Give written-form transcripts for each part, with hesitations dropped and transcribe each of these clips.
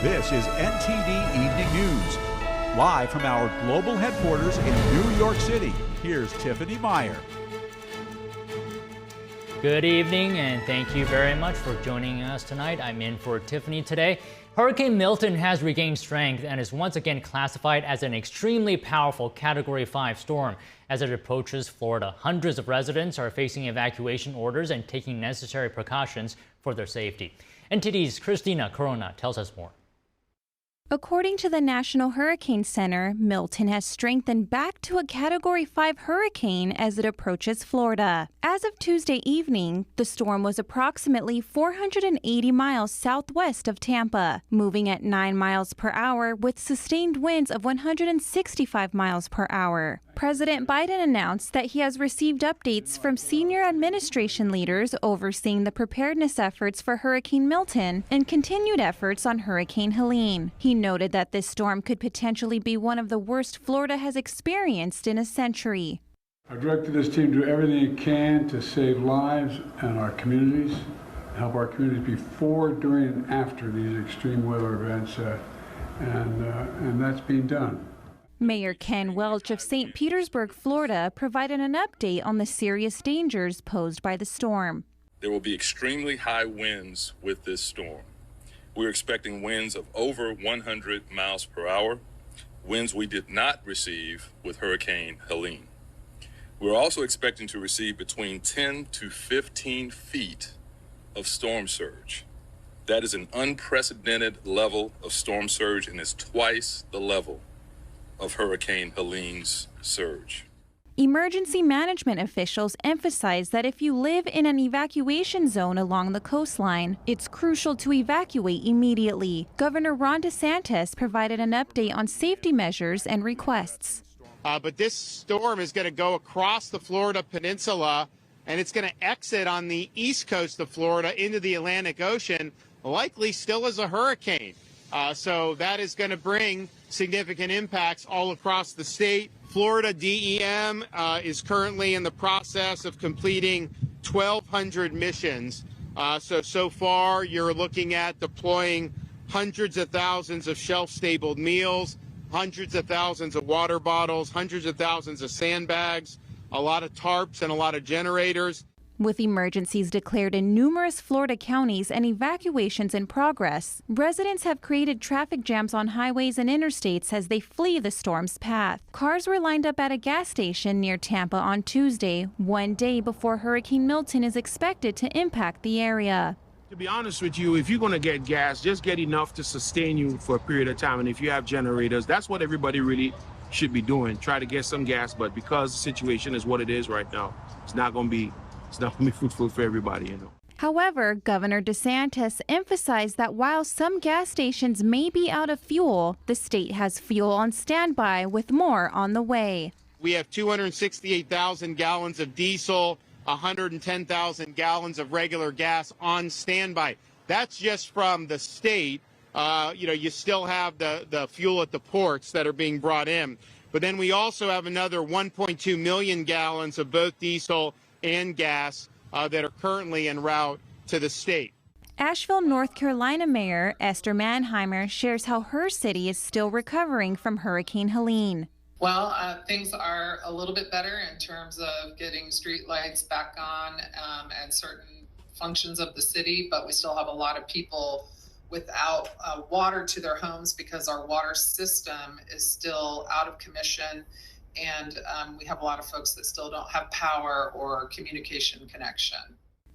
This is NTD Evening News. Live from our global headquarters in New York City, here's Tiffany Meyer. Good evening, and thank you very much for joining us tonight. I'm in for Tiffany today. Hurricane Milton has regained strength and is once again classified as an extremely powerful Category 5 storm. As it approaches Florida, hundreds of residents are facing evacuation orders and taking necessary precautions for their safety. NTD's Christina Corona tells us more. According to the National Hurricane Center, Milton has strengthened back to a Category 5 hurricane as it approaches Florida. As of Tuesday evening, the storm was approximately 480 miles southwest of Tampa, moving at 9 miles per hour with sustained winds of 165 miles per hour. President Biden announced that he has received updates from senior administration leaders overseeing the preparedness efforts for Hurricane Milton and continued efforts on Hurricane Helene. He noted that this storm could potentially be one of the worst Florida has experienced in a century. I've directed this team to do everything it can to save lives and our communities, help our communities before, during, and after these extreme weather events, and that's being done. Mayor Ken Welch of St. Petersburg, Florida, provided an update on the serious dangers posed by the storm. There will be extremely high winds with this storm. We're expecting winds of over 100 miles per hour, winds we did not receive with Hurricane Helene. We're also expecting to receive between 10 to 15 feet of storm surge. That is an unprecedented level of storm surge and is twice the level of Hurricane Helene's surge. Emergency management officials emphasize that if you live in an evacuation zone along the coastline, it's crucial to evacuate immediately. Governor Ron DeSantis provided an update on safety measures and requests. But this storm is going to go across the Florida peninsula, and it's going to exit on the east coast of Florida into the Atlantic Ocean, likely still as a hurricane. So that is going to bring significant impacts all across the state. Florida DEM is currently in the process of completing 1,200 missions. So far, you're looking at deploying hundreds of thousands of shelf-stable meals, hundreds of thousands of water bottles, hundreds of thousands of sandbags, a lot of tarps, and a lot of generators. With emergencies declared in numerous Florida counties and evacuations in progress, residents have created traffic jams on highways and interstates as they flee the storm's path. Cars were lined up at a gas station near Tampa on Tuesday, one day before Hurricane Milton is expected to impact the area. To be honest with you, if you're going to get gas, just get enough to sustain you for a period of time. And if you have generators, that's what everybody really should be doing. Try to get some gas, but because the situation is what it is right now, it's not going to be fruitful for everybody, you know. However, Governor DeSantis emphasized that while some gas stations may be out of fuel, the state has fuel on standby with more on the way. We have 268,000 gallons of diesel, 110,000 gallons of regular gas on standby. That's just from the state. You still have the fuel at the ports that are being brought in. But then we also have another 1.2 million gallons of both diesel and gas that are currently en route to the state. Asheville, North Carolina Mayor Esther Manheimer shares how her city is still recovering from Hurricane Helene. Well, things are a little bit better in terms of getting street lights back on and certain functions of the city, but we still have a lot of people without water to their homes because our water system is still out of commission. And we have a lot of folks that still don't have power or communication connection.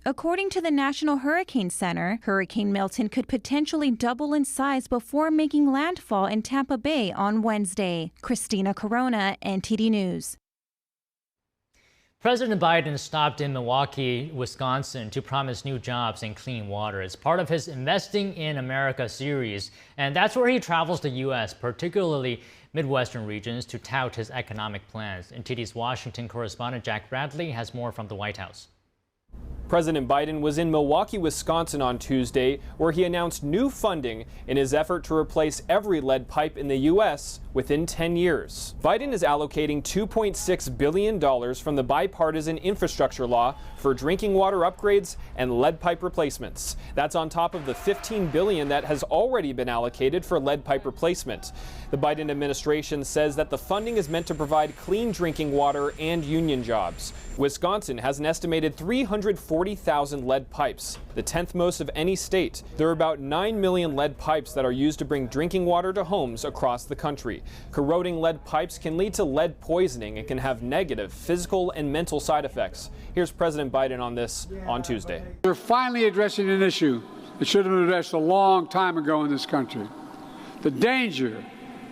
According to the National Hurricane Center, Hurricane Milton could potentially double in size before making landfall in Tampa Bay on Wednesday. Christina Corona, NTD News. President Biden stopped in Milwaukee, Wisconsin to promise new jobs and clean water as part of his Investing in America series. And that's where he travels the U.S., particularly Midwestern regions, to tout his economic plans. NTD's Washington correspondent Jack Bradley has more from the White House. President Biden was in Milwaukee, Wisconsin on Tuesday, where he announced new funding in his effort to replace every lead pipe in the U.S. within 10 years. Biden is allocating $2.6 billion from the bipartisan infrastructure law for drinking water upgrades and lead pipe replacements. That's on top of the $15 billion that has already been allocated for lead pipe replacement. The Biden administration says that the funding is meant to provide clean drinking water and union jobs. Wisconsin has an estimated 340,000 lead pipes, the 10th most of any state. There are about 9 million lead pipes that are used to bring drinking water to homes across the country. Corroding lead pipes can lead to lead poisoning and can have negative physical and mental side effects. Here's President Biden on this on Tuesday. We're finally addressing an issue that should have been addressed a long time ago in this country. The danger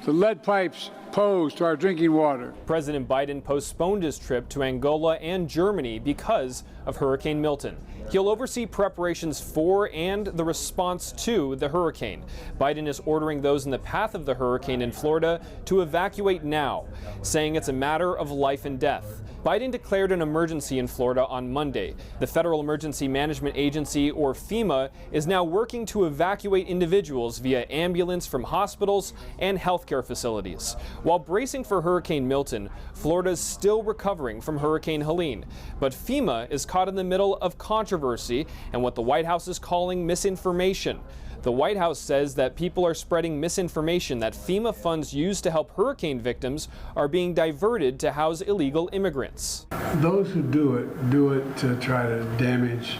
the lead pipes pose to our drinking water. President Biden postponed his trip to Angola and Germany because of Hurricane Milton. He'll oversee preparations for and the response to the hurricane. Biden is ordering those in the path of the hurricane in Florida to evacuate now, saying it's a matter of life and death. Biden declared an emergency in Florida on Monday. The Federal Emergency Management Agency, or FEMA, is now working to evacuate individuals via ambulance from hospitals and healthcare facilities. While bracing for Hurricane Milton, Florida is still recovering from Hurricane Helene. But FEMA is caught in the middle of controversy and what the White House is calling misinformation. The White House says that people are spreading misinformation that FEMA funds used to help hurricane victims are being diverted to house illegal immigrants. Those who do it to try to damage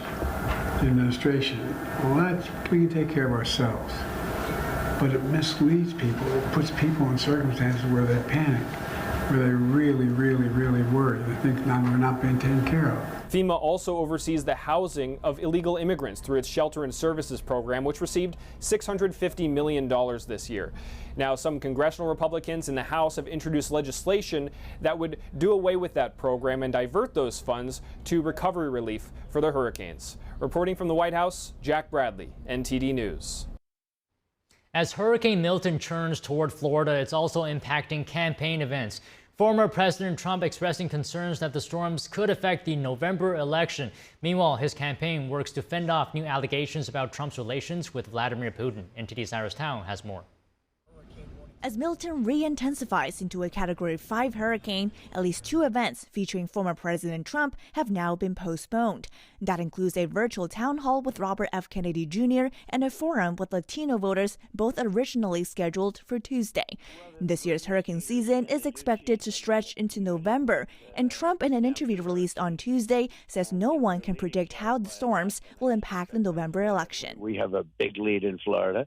the administration. Well, we can take care of ourselves. But it misleads people. It puts people in circumstances where they panic, where they really worry. They think now they're not being taken care of. FEMA also oversees the housing of illegal immigrants through its Shelter and Services program, which received $650 million this year. Now, some congressional Republicans in the House have introduced legislation that would do away with that program and divert those funds to recovery relief for the hurricanes. Reporting from the White House, Jack Bradley, NTD News. As Hurricane Milton churns toward Florida, it's also impacting campaign events. Former President Trump expressing concerns that the storms could affect the November election. Meanwhile, his campaign works to fend off new allegations about Trump's relations with Vladimir Putin. NTD Cyrus Town has more. As Milton re-intensifies into a Category 5 hurricane, at least 2 events featuring former President Trump have now been postponed. That includes a virtual town hall with Robert F. Kennedy Jr. and a forum with Latino voters, both originally scheduled for Tuesday. This year's hurricane season is expected to stretch into November, and Trump, in an interview released on Tuesday, says no one can predict how the storms will impact the November election. We have a big lead in Florida.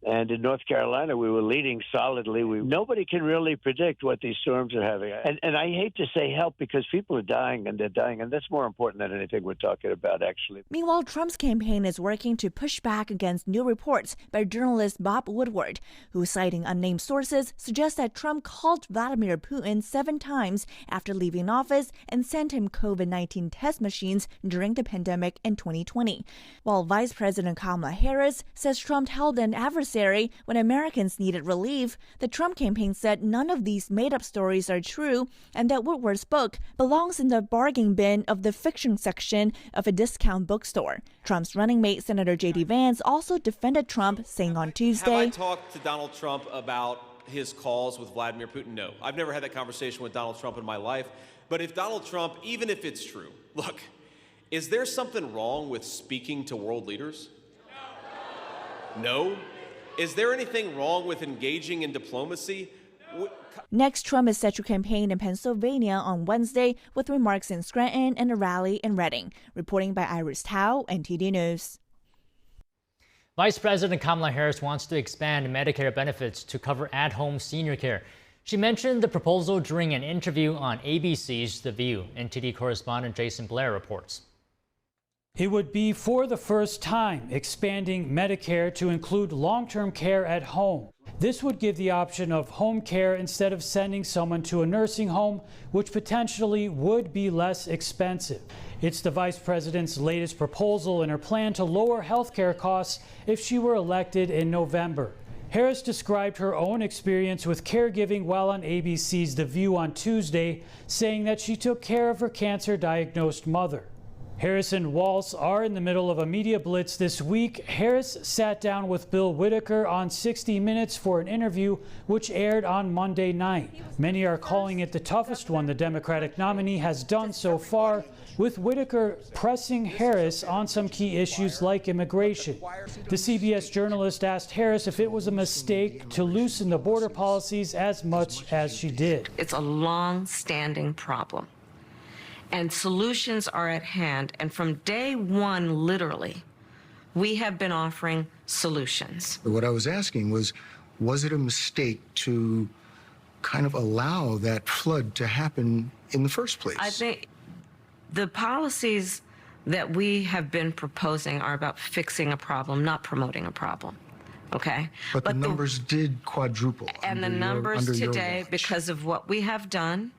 And in North Carolina, we were leading solidly. Nobody can really predict what these storms are having. And I hate to say help because people are dying, and they're dying. And that's more important than anything we're talking about, actually. Meanwhile, Trump's campaign is working to push back against new reports by journalist Bob Woodward, who, citing unnamed sources, suggests that Trump called Vladimir Putin 7 times after leaving office and sent him COVID-19 test machines during the pandemic in 2020. While Vice President Kamala Harris says Trump held an adversary when Americans needed relief, the Trump campaign said none of these made-up stories are true and that Woodward's book belongs in the bargain bin of the fiction section of a discount bookstore. Trump's running mate, Senator J.D. Vance, also defended Trump, saying on Tuesday, "Have I talked to Donald Trump about his calls with Vladimir Putin? No. I've never had that conversation with Donald Trump in my life. But if Donald Trump, even if it's true, look, is there something wrong with speaking to world leaders? No? Is there anything wrong with engaging in diplomacy?" Next, Trump is set to campaign in Pennsylvania on Wednesday with remarks in Scranton and a rally in Reading. Reporting by Iris Tao, NTD News. Vice President Kamala Harris wants to expand Medicare benefits to cover at-home senior care. She mentioned the proposal during an interview on ABC's The View. NTD correspondent Jason Blair reports. It would be for the first time expanding Medicare to include long-term care at home. This would give the option of home care instead of sending someone to a nursing home, which potentially would be less expensive. It's the vice president's latest proposal in her plan to lower health care costs if she were elected in November. Harris described her own experience with caregiving while on ABC's The View on Tuesday, saying that she took care of her cancer-diagnosed mother. Harris and Walz are in the middle of a media blitz this week. Harris sat down with Bill Whitaker on 60 Minutes for an interview which aired on Monday night. Many are calling it the toughest one the Democratic nominee has done so far, with Whitaker pressing Harris on some key issues like immigration. The CBS journalist asked Harris if it was a mistake to loosen the border policies as much as she did. It's a long-standing problem, and solutions are at hand. And from day one, literally, we have been offering solutions. What I was asking was it a mistake to kind of allow that flood to happen in the first place? I think the policies that we have been proposing are about fixing a problem, not promoting a problem. Okay? But the numbers did quadruple. And the numbers today, because of what we have done,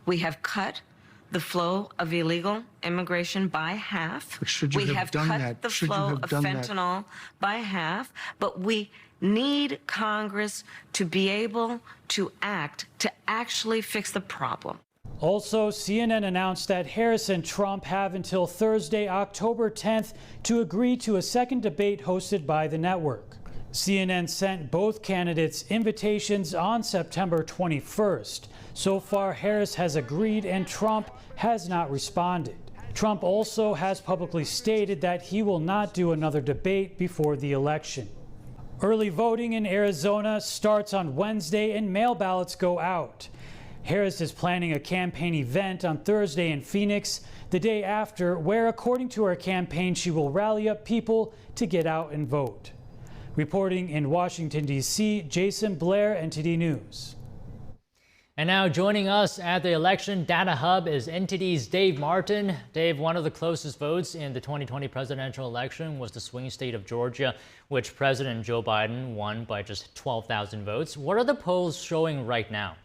we have cut the flow of illegal immigration by half. But should you have done that? We have cut the flow of fentanyl by half, but we need Congress to be able to act to actually fix the problem. Also, CNN announced that Harris and Trump have until Thursday, October 10th, to agree to a second debate hosted by the network. CNN sent both candidates invitations on September 21st. So far, Harris has agreed and Trump has not responded. Trump also has publicly stated that he will not do another debate before the election. Early voting in Arizona starts on Wednesday and mail ballots go out. Harris is planning a campaign event on Thursday in Phoenix, the day after, where, according to her campaign, she will rally up people to get out and vote. Reporting in Washington, D.C., Jason Blair, NTD News. And now joining us at the Election Data Hub is NTD's Dave Martin. Dave, one of the closest votes in the 2020 presidential election was the swing state of Georgia, which President Joe Biden won by just 12,000 votes. What are the polls showing right now?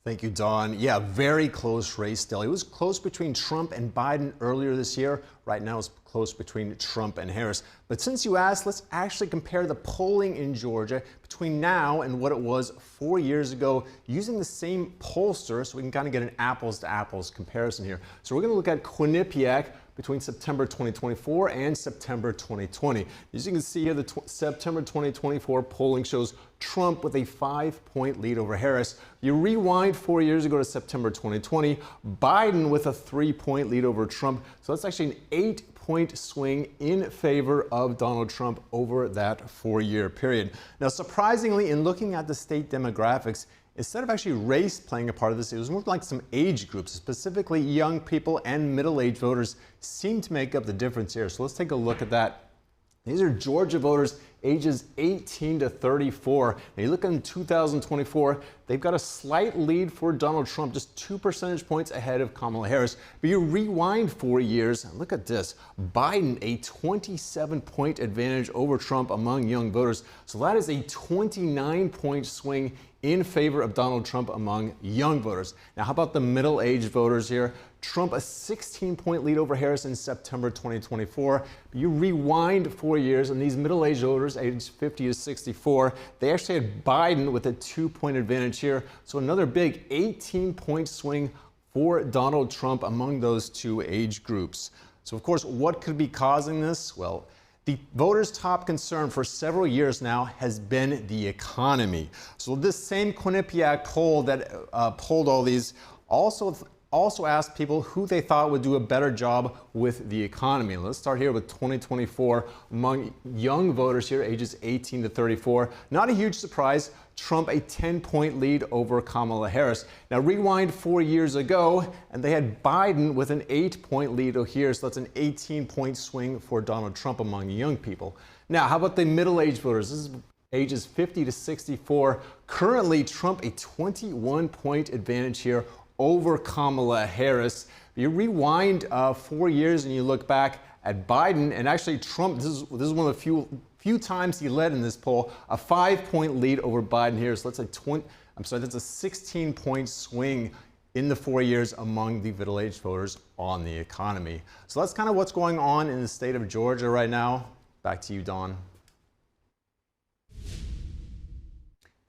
Thank you, Don. Yeah, very close race still. It was close between Trump and Biden earlier this year. Right now it's close between Trump and Harris. But since you asked, let's actually compare the polling in Georgia between now and what it was 4 years ago using the same pollster so we can kind of get an apples to apples comparison here. So we're going to look at Quinnipiac between September 2024 and September 2020. As you can see here, the September 2024 polling shows Trump with a 5-point lead over Harris. You rewind 4 years ago to September 2020, Biden with a 3-point lead over Trump. So that's actually an 8-point swing in favor of Donald Trump over that 4-year period. Now, surprisingly, in looking at the state demographics, instead of actually race playing a part of this, it was more like some age groups, specifically young people and middle-aged voters seem to make up the difference here. So let's take a look at that. These are Georgia voters ages 18 to 34. Now you look in 2024, they've got a slight lead for Donald Trump, just 2 percentage points ahead of Kamala Harris. But you rewind 4 years, and look at this. Biden, a 27-point advantage over Trump among young voters. So that is a 29-point swing in favor of Donald Trump among young voters. Now, how about the middle-aged voters here? Trump, a 16-point lead over Harris in September 2024. You rewind 4 years, and these middle-aged voters, aged 50 to 64, they actually had Biden with a 2-point advantage here. So another big 18-point swing for Donald Trump among those two age groups. So, of course, what could be causing this? Well, the voters' top concern for several years now has been the economy. So this same Quinnipiac poll that polled all these also asked people who they thought would do a better job with the economy. Let's start here with 2024 among young voters here, ages 18 to 34. Not a huge surprise. Trump a 10-point lead over Kamala Harris. Now rewind 4 years ago, and they had Biden with an 8-point lead here, so that's an 18-point swing for Donald Trump among young people. Now, how about the middle-aged voters? This is ages 50 to 64. Currently, Trump a 21-point advantage here over Kamala Harris. You rewind 4 years and you look back at Biden, and actually Trump, this is one of the few times he led in this poll, a 5-point lead over Biden here. So that's that's a 16-point swing in the 4 years among the middle-aged voters on the economy. So that's kind of what's going on in the state of Georgia right now. Back to you, Dawn.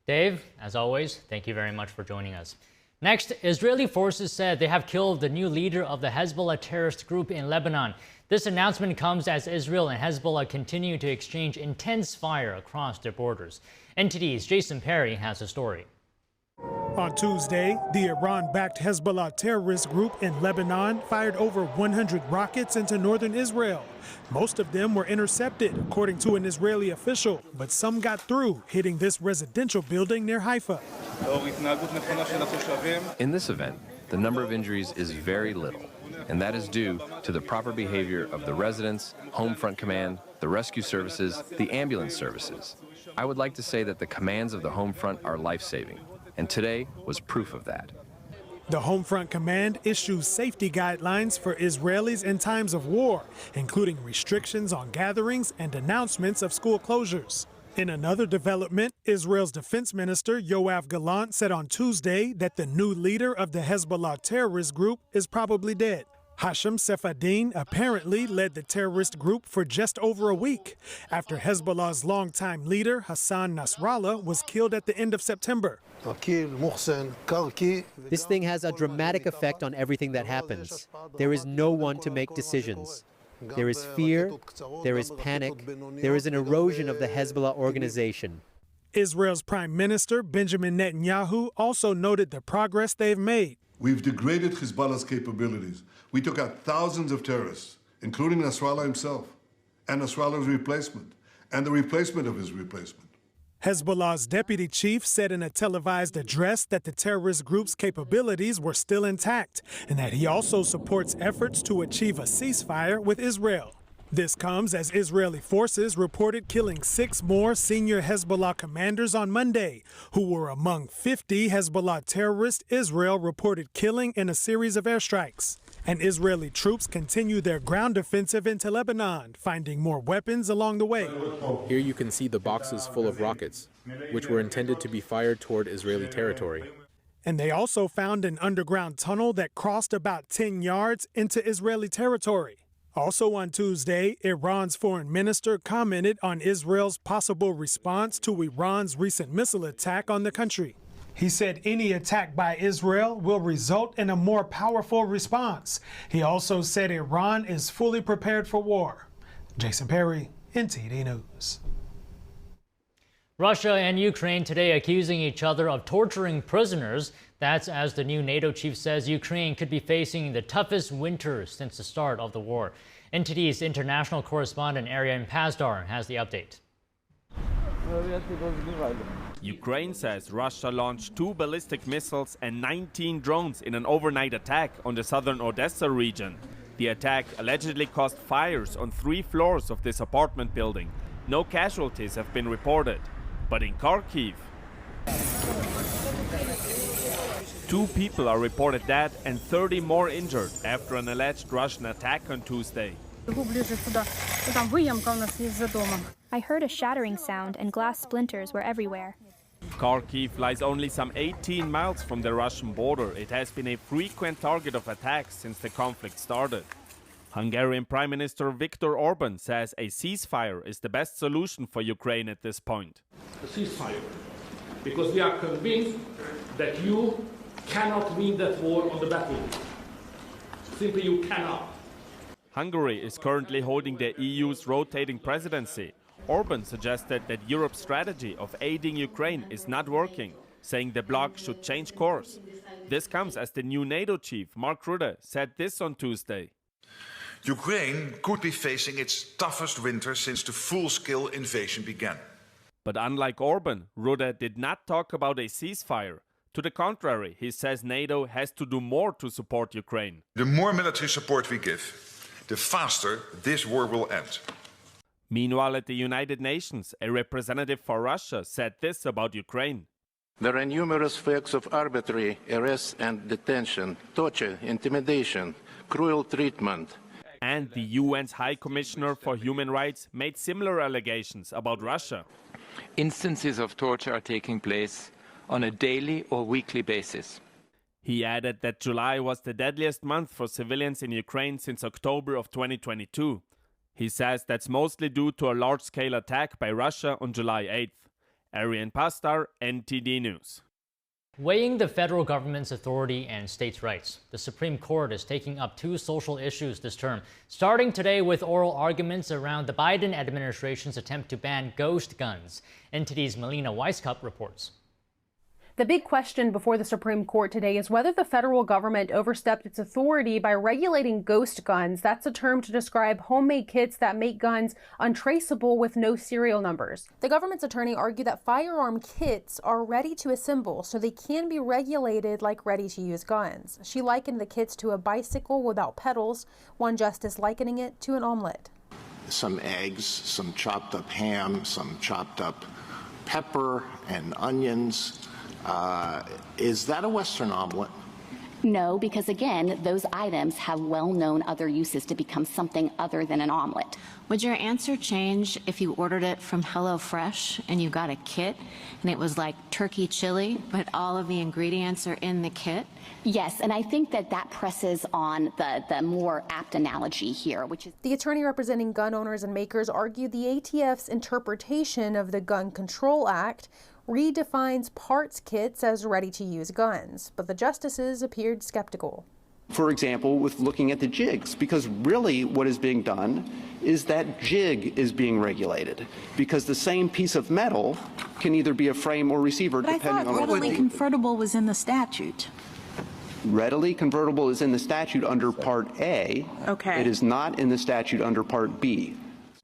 Dave, as always, thank you very much for joining us. Next, Israeli forces said they have killed the new leader of the Hezbollah terrorist group in Lebanon. This announcement comes as Israel and Hezbollah continue to exchange intense fire across their borders. NTD's Jason Perry has a story. On Tuesday, the Iran-backed Hezbollah terrorist group in Lebanon fired over 100 rockets into northern Israel. Most of them were intercepted, according to an Israeli official, but some got through, hitting this residential building near Haifa. In this event, the number of injuries is very little, and that is due to the proper behavior of the residents, Home Front Command, the rescue services, the ambulance services. I would like to say that the commands of the Home Front are life-saving, and today was proof of that. The Home Front Command issues safety guidelines for Israelis in times of war, including restrictions on gatherings and announcements of school closures. In another development, Israel's defense minister Yoav Gallant said on Tuesday that the new leader of the Hezbollah terrorist group is probably dead. Hashem Sefadin apparently led the terrorist group for just over a week after Hezbollah's longtime leader Hassan Nasrallah was killed at the end of September. This thing has a dramatic effect on everything that happens. There is no one to make decisions. There is fear, there is panic, there is an erosion of the Hezbollah organization. Israel's Prime Minister Benjamin Netanyahu also noted the progress they've made. We've degraded Hezbollah's capabilities. We took out thousands of terrorists, including Nasrallah himself, and Nasrallah's replacement, and the replacement of his replacement. Hezbollah's deputy chief said in a televised address that the terrorist group's capabilities were still intact and that he also supports efforts to achieve a ceasefire with Israel. This comes as Israeli forces reported killing 6 more senior Hezbollah commanders on Monday, who were among 50 Hezbollah terrorists Israel reported killing in a series of airstrikes. And Israeli troops continue their ground offensive into Lebanon, finding more weapons along the way. Here you can see the boxes full of rockets, which were intended to be fired toward Israeli territory. And they also found an underground tunnel that crossed about 10 yards into Israeli territory. Also on Tuesday, Iran's foreign minister commented on Israel's possible response to Iran's recent missile attack on the country. He said any attack by Israel will result in a more powerful response. He also said Iran is fully prepared for war. Jason Perry, NTD News. Russia and Ukraine today accusing each other of torturing prisoners. That's as the new NATO chief says Ukraine could be facing the toughest winter since the start of the war. NTD's international correspondent Arian Pazdar has the update. Ukraine says Russia launched 2 ballistic missiles and 19 drones in an overnight attack on the southern Odessa region. The attack allegedly caused fires on 3 floors of this apartment building. No casualties have been reported. But in Kharkiv, 2 people are reported dead and 30 more injured after an alleged Russian attack on Tuesday. I heard a shattering sound and glass splinters were everywhere. Kharkiv lies only some 18 miles from the Russian border. It has been a frequent target of attacks since the conflict started. Hungarian Prime Minister Viktor Orban says a ceasefire is the best solution for Ukraine at this point. A ceasefire, because we are convinced that you cannot win that war on the battlefield. Simply you cannot. Hungary is currently holding the EU's rotating presidency. Orban suggested that Europe's strategy of aiding Ukraine is not working, saying the bloc should change course. This comes as the new NATO chief, Mark Rutte, said this on Tuesday. Ukraine could be facing its toughest winter since the full-scale invasion began. But unlike Orban, Rutte did not talk about a ceasefire. To the contrary, he says NATO has to do more to support Ukraine. The more military support we give, the faster this war will end. Meanwhile, at the United Nations, a representative for Russia said this about Ukraine. There are numerous facts of arbitrary arrest and detention, torture, intimidation, cruel treatment. And the UN's High Commissioner for Human Rights made similar allegations about Russia. Instances of torture are taking place on a daily or weekly basis. He added that July was the deadliest month for civilians in Ukraine since October of 2022. He says that's mostly due to a large-scale attack by Russia on July 8th. Arian Pastar, NTD News. Weighing the federal government's authority and states' rights, the Supreme Court is taking up two social issues this term, starting today with oral arguments around the Biden administration's attempt to ban ghost guns. NTD's Melina Weisskopf reports. The big question before the Supreme Court today is whether the federal government overstepped its authority by regulating ghost guns. That's a term to describe homemade kits that make guns untraceable with no serial numbers. The government's attorney argued that firearm kits are ready to assemble, so they can be regulated like ready-to-use guns. She likened the kits to a bicycle without pedals, one justice likening it to an omelet. Some eggs, some chopped up ham, some chopped up pepper and onions. Is that a Western omelet? No, because again, those items have well-known other uses to become something other than an omelet. Would your answer change if you ordered it from HelloFresh and you got a kit and it was like turkey chili, but all of the ingredients are in the kit? Yes, and I think that presses on the more apt analogy here, which is... The attorney representing gun owners and makers argued the ATF's interpretation of the Gun Control Act redefines parts kits as ready-to-use guns, but the justices appeared skeptical. For example, with looking at the jigs, because really what is being done is that jig is being regulated, because the same piece of metal can either be a frame or receiver depending on what... Readily convertible was in the statute. Readily convertible is in the statute under Part A. Okay. It is not in the statute under Part B.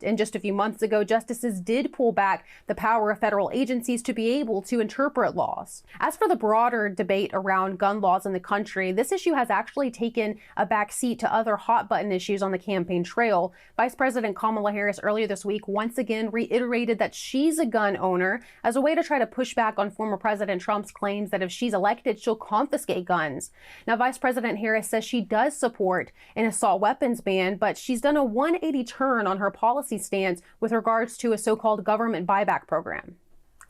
And just a few months ago, justices did pull back the power of federal agencies to be able to interpret laws. As for the broader debate around gun laws in the country, this issue has actually taken a back seat to other hot-button issues on the campaign trail. Vice President Kamala Harris earlier this week once again reiterated that she's a gun owner as a way to try to push back on former President Trump's claims that if she's elected, she'll confiscate guns. Now, Vice President Harris says she does support an assault weapons ban, but she's done a 180 turn on her policy stance with regards to a so-called government buyback program.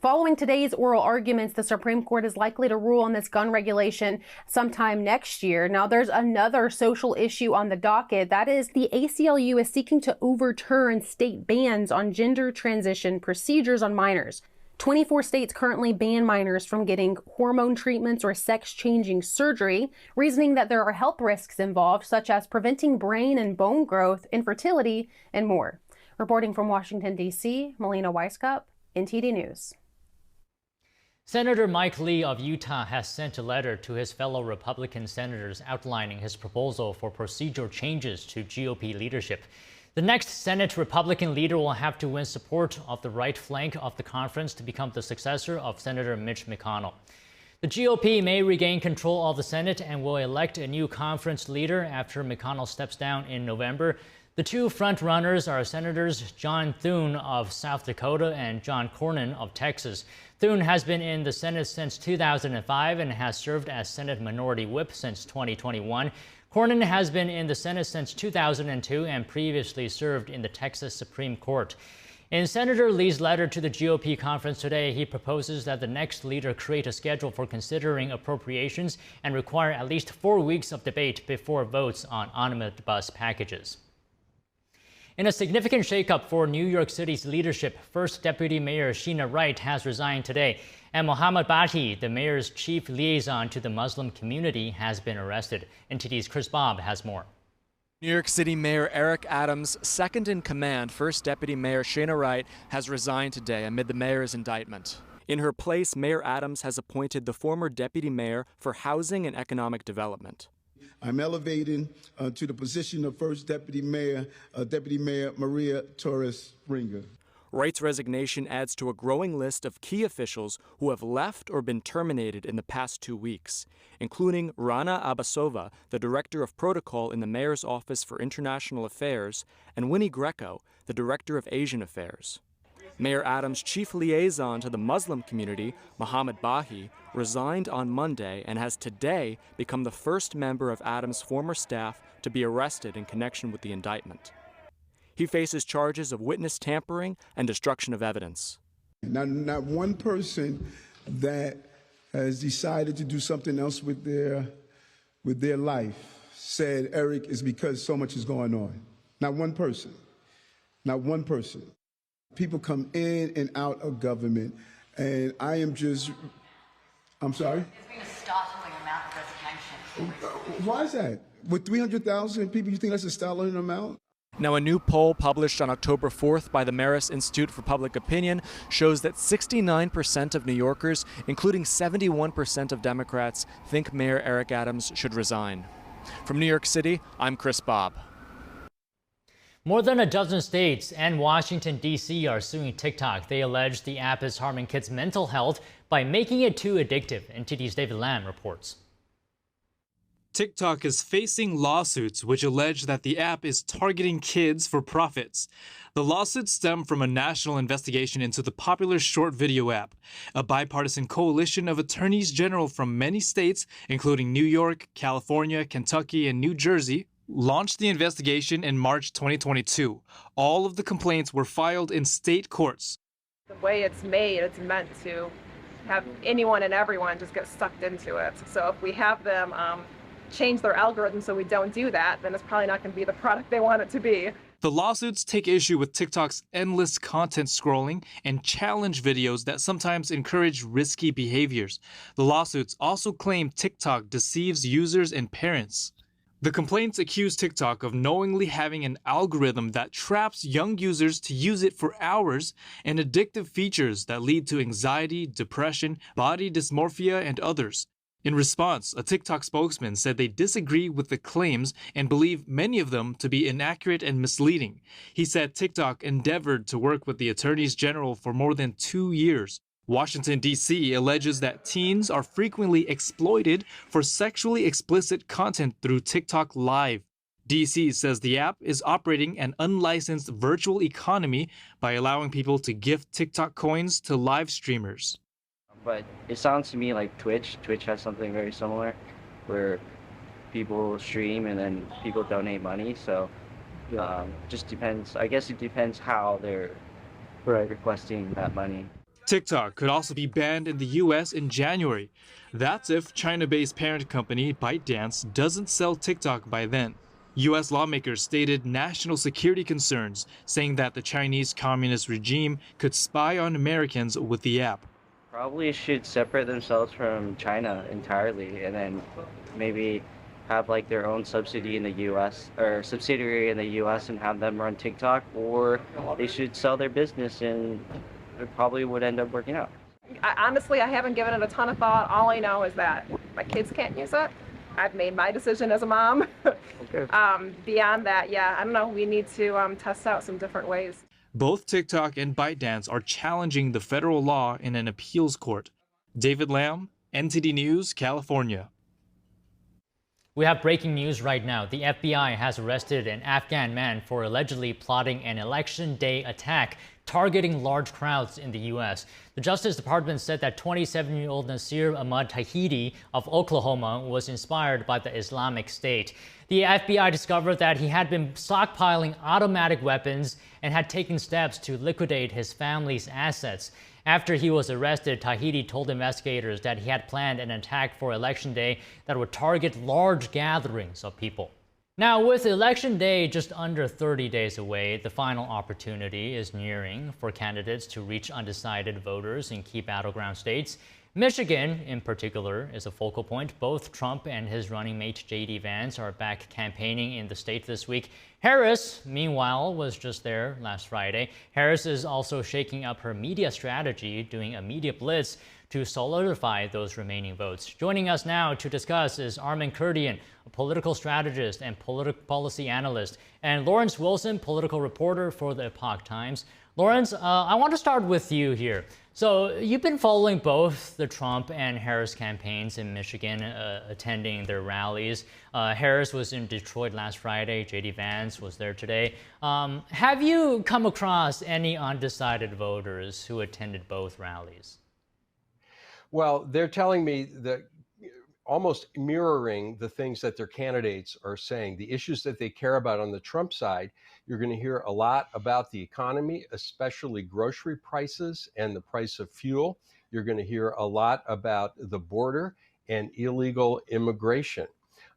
Following today's oral arguments, the Supreme Court is likely to rule on this gun regulation sometime next year. Now, there's another social issue on the docket. That is, the ACLU is seeking to overturn state bans on gender transition procedures on minors. 24 states currently ban minors from getting hormone treatments or sex-changing surgery, reasoning that there are health risks involved, such as preventing brain and bone growth, infertility, and more. Reporting from Washington, D.C., Melina Weisskopf, NTD News. Senator Mike Lee of Utah has sent a letter to his fellow Republican senators outlining his proposal for procedural changes to GOP leadership. The next Senate Republican leader will have to win support of the right flank of the conference to become the successor of Senator Mitch McConnell. The GOP may regain control of the Senate and will elect a new conference leader after McConnell steps down in November. The two front-runners are Senators John Thune of South Dakota and John Cornyn of Texas. Thune has been in the Senate since 2005 and has served as Senate Minority Whip since 2021. Cornyn has been in the Senate since 2002 and previously served in the Texas Supreme Court. In Senator Lee's letter to the GOP conference today, he proposes that the next leader create a schedule for considering appropriations and require at least 4 weeks of debate before votes on omnibus packages. In a significant shakeup for New York City's leadership, First Deputy Mayor Sheena Wright has resigned today, and Mohammed Bahi, the mayor's chief liaison to the Muslim community, has been arrested. NTD's Chris Bob has more. New York City Mayor Eric Adams' second-in-command, First Deputy Mayor Sheena Wright, has resigned today amid the mayor's indictment. In her place, Mayor Adams has appointed the former deputy mayor for housing and economic development. I'm elevating to the position of First Deputy Mayor Maria Torres Ringer. Wright's resignation adds to a growing list of key officials who have left or been terminated in the past 2 weeks, including Rana Abbasova, the Director of Protocol in the Mayor's Office for International Affairs, and Winnie Greco, the Director of Asian Affairs. Mayor Adams' chief liaison to the Muslim community, Mohammed Bahi, resigned on Monday and has today become the first member of Adams' former staff to be arrested in connection with the indictment. He faces charges of witness tampering and destruction of evidence. Not one person that has decided to do something else with their life said, Eric, is because so much is going on. Not one person. Not one person. People come in and out of government, and I am just I'm sorry? There's been a startling amount of resignation. Why is that? With 300,000 people, you think that's a startling amount? Now, a new poll published on October 4th by the Marist Institute for Public Opinion shows that 69% of New Yorkers, including 71% of Democrats, think Mayor Eric Adams should resign. From New York City, I'm Chris Bobb. More than a dozen states and Washington, D.C. are suing TikTok. They allege the app is harming kids' mental health by making it too addictive. NTD's David Lamb reports. TikTok is facing lawsuits which allege that the app is targeting kids for profits. The lawsuits stem from a national investigation into the popular short video app. A bipartisan coalition of attorneys general from many states, including New York, California, Kentucky, and New Jersey, launched the investigation in March 2022. All of the complaints were filed in state courts. The way it's made, it's meant to have anyone and everyone just get sucked into it. So if we have them change their algorithm so we don't do that, then it's probably not going to be the product they want it to be. The lawsuits take issue with TikTok's endless content scrolling and challenge videos that sometimes encourage risky behaviors. The lawsuits also claim TikTok deceives users and parents. The complaints accuse TikTok of knowingly having an algorithm that traps young users to use it for hours and addictive features that lead to anxiety, depression, body dysmorphia, and others. In response, a TikTok spokesman said they disagree with the claims and believe many of them to be inaccurate and misleading. He said TikTok endeavored to work with the attorneys general for more than 2 years. Washington, D.C. alleges that teens are frequently exploited for sexually explicit content through TikTok Live. D.C. says the app is operating an unlicensed virtual economy by allowing people to gift TikTok coins to live streamers. But it sounds to me like Twitch. Twitch has something very similar where people stream and then people donate money. So just depends. I guess it depends how they're requesting that money. TikTok could also be banned in the U.S. in January. That's if China-based parent company ByteDance doesn't sell TikTok by then. U.S. lawmakers stated national security concerns, saying that the Chinese communist regime could spy on Americans with the app. Probably should separate themselves from China entirely and then maybe have like their own subsidy in the U.S. or subsidiary in the U.S. and have them run TikTok, or they should sell their business and it probably would end up working out. Honestly, I haven't given it a ton of thought. All I know is that my kids can't use it. I've made my decision as a mom. Okay. Beyond that, yeah, I don't know. We need to test out some different ways. Both TikTok and ByteDance are challenging the federal law in an appeals court. David Lamb, NTD News, California. We have breaking news right now. The FBI has arrested an Afghan man for allegedly plotting an election day attack targeting large crowds in the U.S. The Justice Department said that 27-year-old Nasir Ahmad Tahidi of Oklahoma was inspired by the Islamic State. The FBI discovered that he had been stockpiling automatic weapons and had taken steps to liquidate his family's assets. After he was arrested, Tahidi told investigators that he had planned an attack for Election Day that would target large gatherings of people. Now, with Election Day just under 30 days away, the final opportunity is nearing for candidates to reach undecided voters in key battleground states. Michigan, in particular, is a focal point. Both Trump and his running mate J.D. Vance are back campaigning in the state this week. Harris, meanwhile, was just there last Friday. Harris is also shaking up her media strategy, doing a media blitz to solidify those remaining votes. Joining us now to discuss is Armen Kurdian, a political strategist and policy analyst, and Lawrence Wilson, political reporter for the Epoch Times. Lawrence, I want to start with you here. So you've been following both the Trump and Harris campaigns in Michigan, attending their rallies. Harris was in Detroit last Friday. J.D. Vance was there today. Have you come across any undecided voters who attended both rallies? Well, they're telling me that almost mirroring the things that their candidates are saying. The issues that they care about on the Trump side, you're going to hear a lot about the economy, especially grocery prices and the price of fuel. You're going to hear a lot about the border and illegal immigration.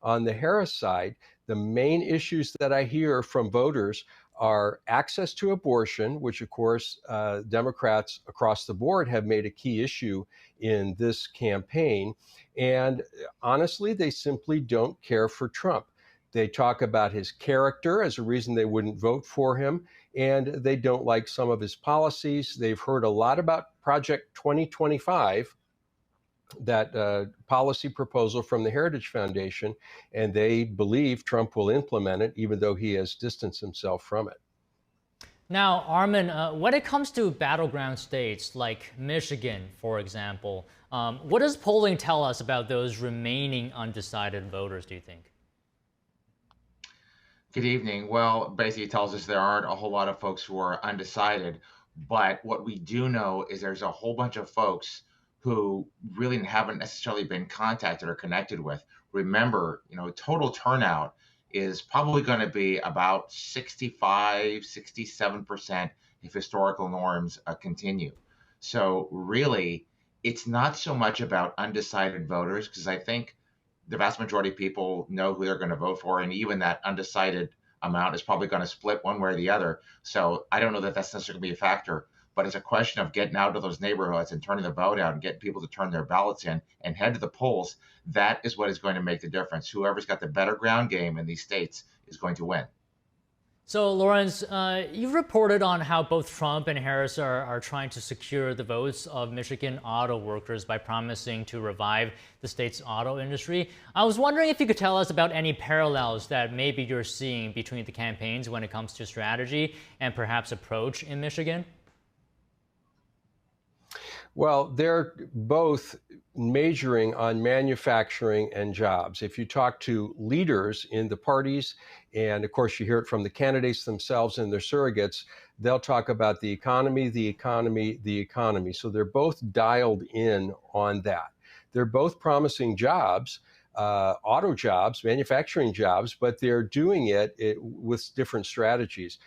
On the Harris side, the main issues that I hear from voters are access to abortion, which of course Democrats across the board have made a key issue in this campaign. And honestly, they simply don't care for Trump. They talk about his character as a reason they wouldn't vote for him, and they don't like some of his policies. They've heard a lot about Project 2025, that policy proposal from the Heritage Foundation, and they believe Trump will implement it, even though he has distanced himself from it. Now, Armin, when it comes to battleground states like Michigan, for example, what does polling tell us about those remaining undecided voters, do you think? Good evening. Well, basically it tells us there aren't a whole lot of folks who are undecided, but what we do know is there's a whole bunch of folks who really haven't necessarily been contacted or connected with. Remember, total turnout is probably going to be about 65, 67% if historical norms continue. So really, it's not so much about undecided voters, because I think the vast majority of people know who they're going to vote for, and even that undecided amount is probably going to split one way or the other. So I don't know that that's necessarily going to be a factor, but it's a question of getting out to those neighborhoods and turning the vote out and getting people to turn their ballots in and head to the polls. That is what is going to make the difference. Whoever's got the better ground game in these states is going to win. So, Lawrence, you've reported on how both Trump and Harris are trying to secure the votes of Michigan auto workers by promising to revive the state's auto industry. I was wondering if you could tell us about any parallels that maybe you're seeing between the campaigns when it comes to strategy and perhaps approach in Michigan. Well, they're both majoring on manufacturing and jobs. If you talk to leaders in the parties, and of course you hear it from the candidates themselves and their surrogates, they'll talk about the economy, the economy, the economy. So they're both dialed in on that. They're both promising jobs, auto jobs, manufacturing jobs, but they're doing it with different strategies.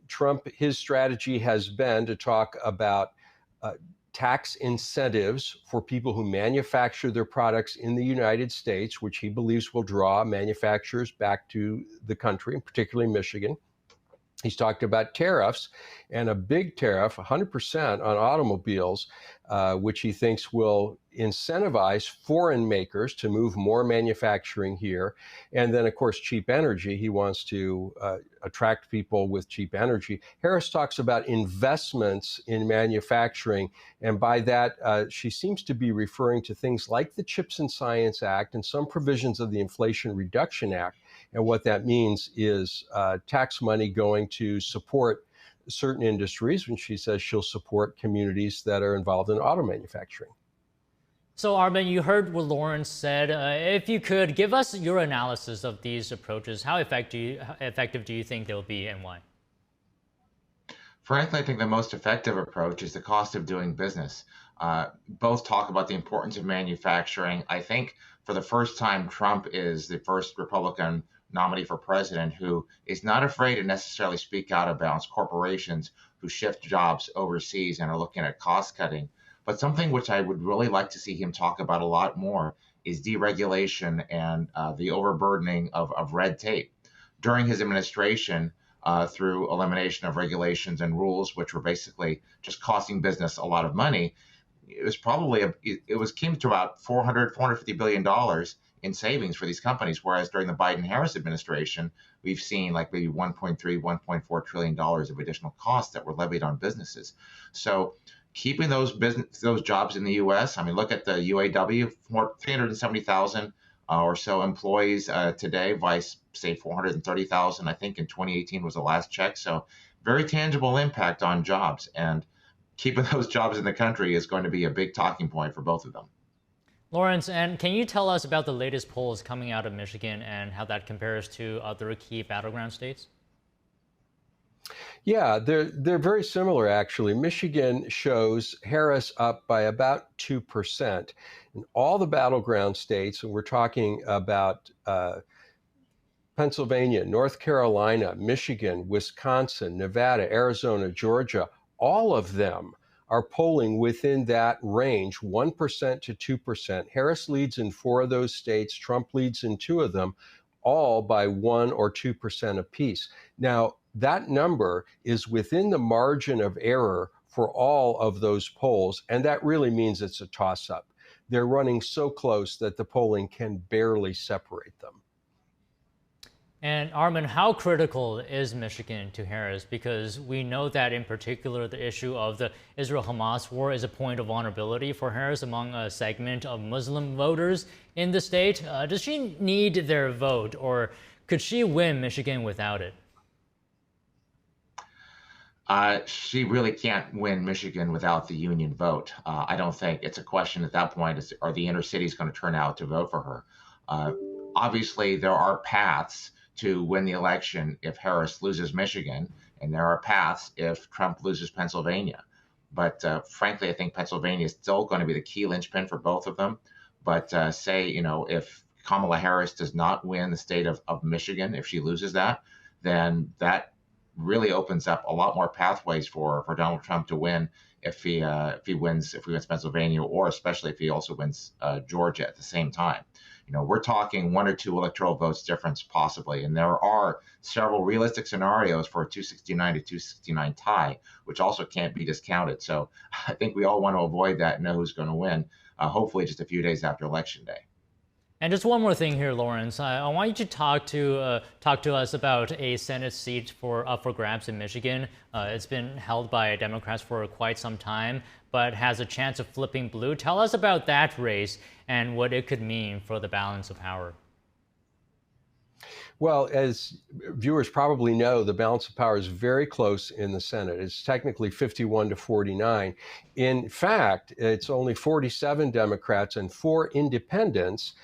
Trump, his strategy has been to talk about tax incentives for people who manufacture their products in the United States, which he believes will draw manufacturers back to the country, particularly Michigan. He's talked about tariffs, and a big tariff, 100% on automobiles, which he thinks will incentivize foreign makers to move more manufacturing here. And then, of course, cheap energy. He wants to attract people with cheap energy. Harris talks about investments in manufacturing, and by that, she seems to be referring to things like the Chips and Science Act and some provisions of the Inflation Reduction Act. And what that means is tax money going to support certain industries, when she says she'll support communities that are involved in auto manufacturing. So, Armin, you heard what Lawrence said. If you could give us your analysis of these approaches, how effective do you think they'll be, and why? Frankly, I think the most effective approach is the cost of doing business. Both talk about the importance of manufacturing. I think for the first time, Trump is the first Republican nominee for president who is not afraid to necessarily speak out about corporations who shift jobs overseas and are looking at cost cutting. But something which I would really like to see him talk about a lot more is deregulation and the overburdening of red tape. During his administration, through elimination of regulations and rules, which were basically just costing business a lot of money, it was probably came to about $450 billion in savings for these companies. Whereas during the Biden-Harris administration, we've seen like maybe $1.3, $1.4 trillion of additional costs that were levied on businesses. So keeping those jobs in the U.S. I mean, look at the UAW, 370,000 or so employees today, vice say 430,000. I think in 2018 was the last check. So very tangible impact on jobs, and keeping those jobs in the country is going to be a big talking point for both of them. Lawrence, and can you tell us about the latest polls coming out of Michigan and how that compares to other key battleground states? Yeah, they're very similar, actually. Michigan shows Harris up by about 2%. In all the battleground states, and we're talking about Pennsylvania, North Carolina, Michigan, Wisconsin, Nevada, Arizona, Georgia, all of them are polling within that range, 1% to 2%. Harris leads in 4 of those states. Trump leads in 2 of them. all by 1 or 2% apiece. Now, that number is within the margin of error for all of those polls, and that really means it's a toss-up. They're running so close that the polling can barely separate them. And Armin, how critical is Michigan to Harris? Because we know that in particular, the issue of the Israel-Hamas war is a point of vulnerability for Harris among a segment of Muslim voters in the state. Does she need their vote, or could she win Michigan without it? She really can't win Michigan without the union vote. I don't think it's a question at that point, are the inner cities going to turn out to vote for her? Obviously, there are paths to win the election if Harris loses Michigan, and there are paths if Trump loses Pennsylvania. But frankly, I think Pennsylvania is still going to be the key linchpin for both of them. But say, if Kamala Harris does not win the state of Michigan, if she loses that, then that really opens up a lot more pathways for Donald Trump to win if he wins Pennsylvania, or especially if he also wins Georgia at the same time. We're talking 1 or 2 electoral votes difference possibly, and there are several realistic scenarios for a 269 to 269 tie, which also can't be discounted. So I think we all want to avoid that and know who's going to win, hopefully just a few days after Election Day. And just one more thing here, Lawrence. I want you to talk to us about a Senate seat up for grabs in Michigan. It's been held by Democrats for quite some time, but has a chance of flipping blue. Tell us about that race and what it could mean for the balance of power. Well, as viewers probably know, the balance of power is very close in the Senate. It's technically 51 to 49. In fact, it's only 47 Democrats and 4 independents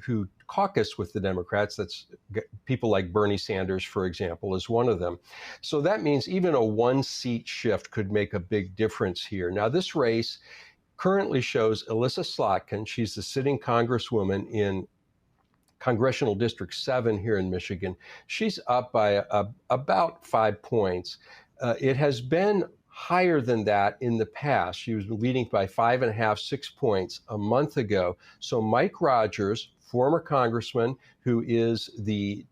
who caucus with the Democrats. That's people like Bernie Sanders, for example, is one of them. So that means even a 1-seat shift could make a big difference here. Now, this race currently shows Elissa Slotkin. She's the sitting congresswoman in Congressional District 7 here in Michigan. She's up by about 5 points. It has been higher than that in the past. She was leading by 5.5, 6 points a month ago. So Mike Rogers, former congressman, who is the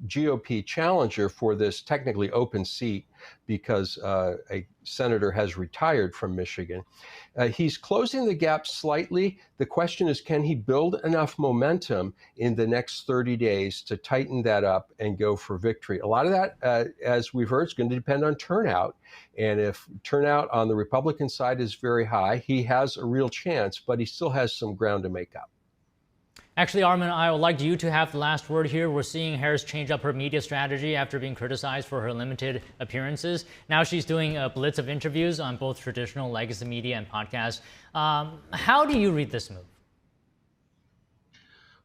GOP challenger for this technically open seat because a senator has retired from Michigan. He's closing the gap slightly. The question is, can he build enough momentum in the next 30 days to tighten that up and go for victory? A lot of that, as we've heard, is going to depend on turnout. And if turnout on the Republican side is very high, he has a real chance, but he still has some ground to make up. Actually, Armin, I would like you to have the last word here. We're seeing Harris change up her media strategy after being criticized for her limited appearances. Now she's doing a blitz of interviews on both traditional legacy media and podcasts. How do you read this move?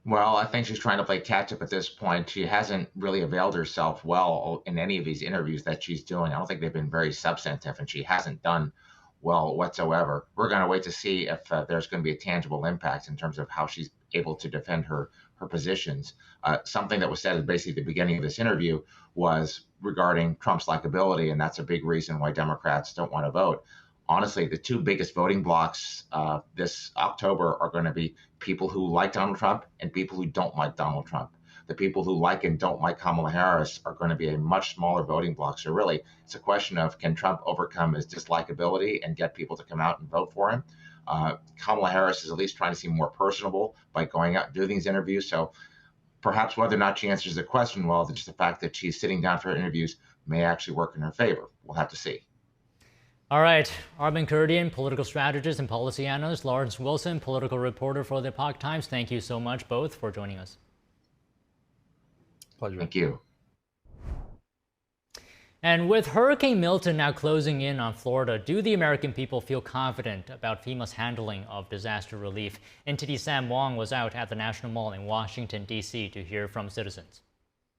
Well, I think she's trying to play catch up at this point. She hasn't really availed herself well in any of these interviews that she's doing. I don't think they've been very substantive, and she hasn't done well whatsoever. We're going to wait to see if there's going to be a tangible impact in terms of how she's able to defend her positions. Something that was said at basically the beginning of this interview was regarding Trump's likability, and that's a big reason why Democrats don't want to vote. Honestly, the 2 biggest voting blocks this October are going to be people who like Donald Trump and people who don't like Donald Trump. The people who like and don't like Kamala Harris are going to be a much smaller voting block. So really, it's a question of, can Trump overcome his dislikability and get people to come out and vote for him? Kamala Harris is at least trying to seem more personable by going out and doing these interviews. So perhaps whether or not she answers the question well, just the fact that she's sitting down for interviews may actually work in her favor. We'll have to see. All right, Armin Kurdian, political strategist and policy analyst, Lawrence Wilson, political reporter for the Epoch Times. Thank you so much both for joining us. Pleasure. Thank you. And with Hurricane Milton now closing in on Florida, do the American people feel confident about FEMA's handling of disaster relief? NTD Sam Wong was out at the National Mall in Washington, D.C. to hear from citizens.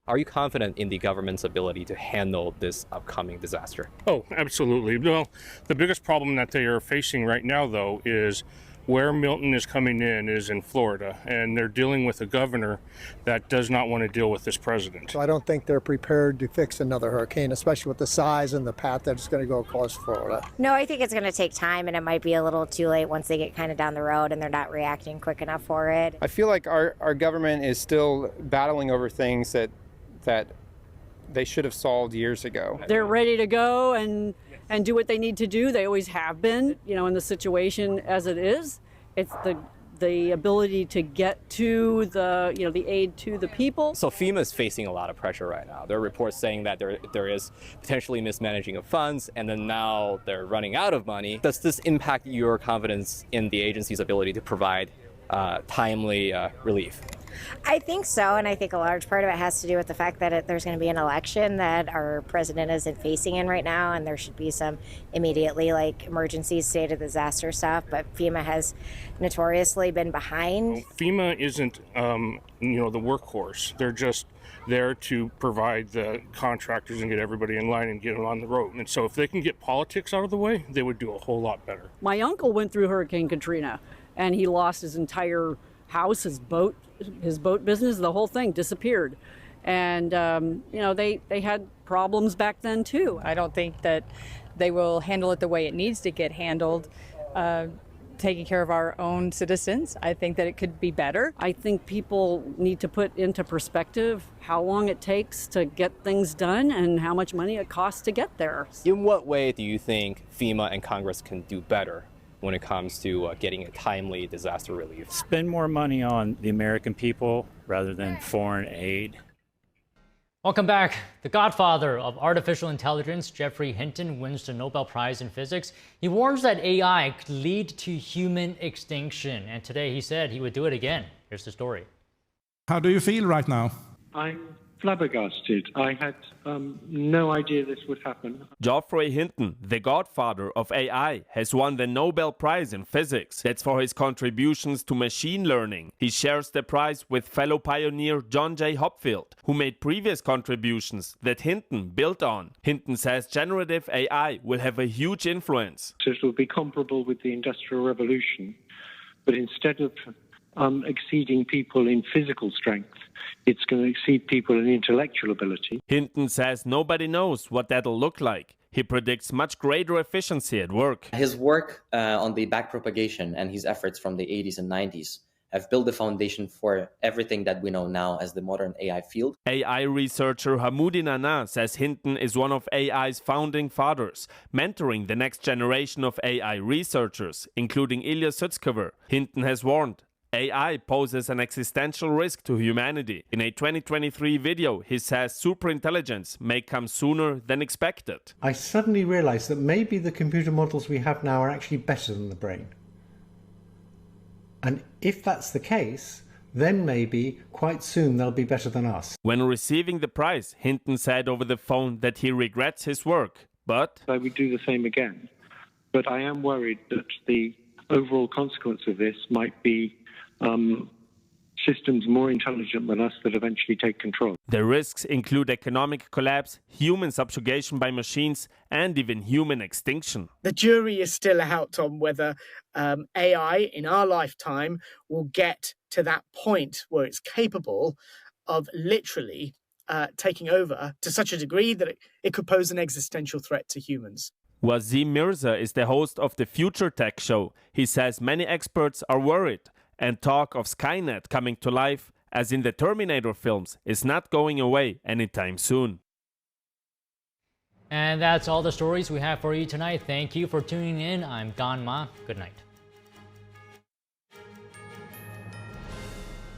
Are you confident in the government's ability to handle this upcoming disaster? Oh, absolutely. Well, the biggest problem that they are facing right now, though, is Where Milton is coming in is in Florida, and they're dealing with a governor that does not want to deal with this president. So I don't think they're prepared to fix another hurricane, especially with the size and the path that it's going to go across Florida. No, I think it's going to take time, and it might be a little too late once they get kind of down the road and they're not reacting quick enough for it. I feel like our government is still battling over things that they should have solved years ago. They're ready to go and do what they need to do. They always have been, in the situation as it is. It's the ability to get to the aid to the people. So FEMA is facing a lot of pressure right now. There are reports saying that there is potentially mismanaging of funds, and then now they're running out of money. Does this impact your confidence in the agency's ability to provide timely relief? I think so, and I think a large part of it has to do with the fact that there's going to be an election that our president isn't facing in right now, and there should be some immediately emergency state of disaster stuff, but FEMA has notoriously been behind. FEMA isn't, the workhorse. They're just there to provide the contractors and get everybody in line and get them on the road. And so if they can get politics out of the way, they would do a whole lot better. My uncle went through Hurricane Katrina, and he lost his entire house, his boat business, the whole thing disappeared. And, they had problems back then too. I don't think that they will handle it the way it needs to get handled, taking care of our own citizens. I think that it could be better. I think people need to put into perspective how long it takes to get things done and how much money it costs to get there. In what way do you think FEMA and Congress can do better when it comes to getting a timely disaster relief? Spend more money on the American people rather than foreign aid. Welcome back. The godfather of artificial intelligence, Geoffrey Hinton, wins the Nobel Prize in Physics. He warns that AI could lead to human extinction. And today he said he would do it again. Here's the story. How do you feel right now? I'm flabbergasted. I had no idea this would happen. Geoffrey Hinton, the godfather of AI, has won the Nobel Prize in Physics. That's for his contributions to machine learning. He shares the prize with fellow pioneer John J. Hopfield, who made previous contributions that Hinton built on. Hinton says generative AI will have a huge influence. So it will be comparable with the Industrial Revolution, but instead of exceeding people in physical strength, it's going to exceed people in intellectual ability. Hinton says nobody knows what that'll look like. He predicts much greater efficiency at work. His work on the backpropagation and his efforts from the 80s and 90s have built the foundation for everything that we know now as the modern AI field. AI researcher Hamoudi Nana says Hinton is one of AI's founding fathers, mentoring the next generation of AI researchers, including Ilya Sutskever. Hinton has warned AI poses an existential risk to humanity. In a 2023 video, he says superintelligence may come sooner than expected. I suddenly realized that maybe the computer models we have now are actually better than the brain. And if that's the case, then maybe quite soon they'll be better than us. When receiving the prize, Hinton said over the phone that he regrets his work, but I would do the same again. But I am worried that the overall consequence of this might be systems more intelligent than us that eventually take control. The risks include economic collapse, human subjugation by machines, and even human extinction. The jury is still out on whether AI in our lifetime will get to that point where it's capable of literally taking over to such a degree that it could pose an existential threat to humans. Wasim Mirza is the host of the Future Tech Show. He says many experts are worried, and talk of Skynet coming to life, as in the Terminator films, is not going away anytime soon. And that's all the stories we have for you tonight. Thank you for tuning in. I'm Don Ma. Good night.